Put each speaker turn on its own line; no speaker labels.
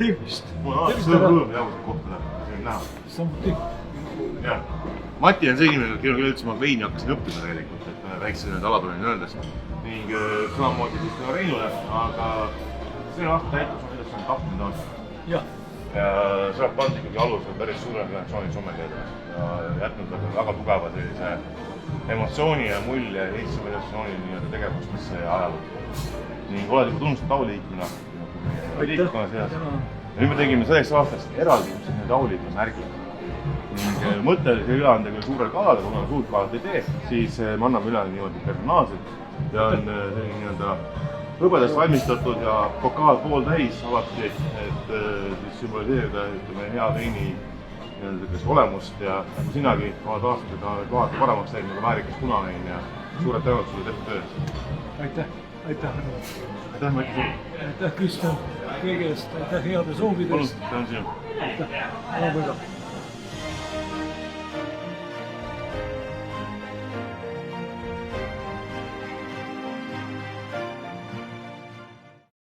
tervist!
Mul on alati rõõm jaguda kohtuda, siin näha.
Samuti.
Jah. Mati on see inimene, kellega üldse ma veini hakkasin õppima tegelikult, et väikse alatuleni öeldes. Ning samamoodi siis ka Reinule, aga see aasta täitus on millest on tapnud on.
Jah.
Ja see on pandud ikkagi alusel päris suure organisatsiooni sommeljeedele ja jätnud väga tugeva sellise emotsiooni ja mulje Eesti organisatsiooni tegevustesse ja ajalukku. Ning oled juba tunnustatud auliikmena.
Aitäh!
Ja nüüd me tegime selleks aastast eraldi need auliikme märgid. Ning mõte oli see üle anda küll suurel kalale, kuna suurt kalat ei tee, siis me anname üle niimoodi personaalselt ja on selline nii-öelda hõbedast valmistatud ja pokaal pooltäis alati, et siis sümboliseerida hea veini olemust ja nagu sinagi oled aastasega kohati paremaks läinud, nagu väärikas punavein ja suured tänud sulle tehtud töös.
Aitäh! Aitäh!
Aitäh, Mati sulle!
Aitäh, Kristjan! Kõige eest! Aitäh heade soovidest!
Palun, tänan sinu!
Aitäh!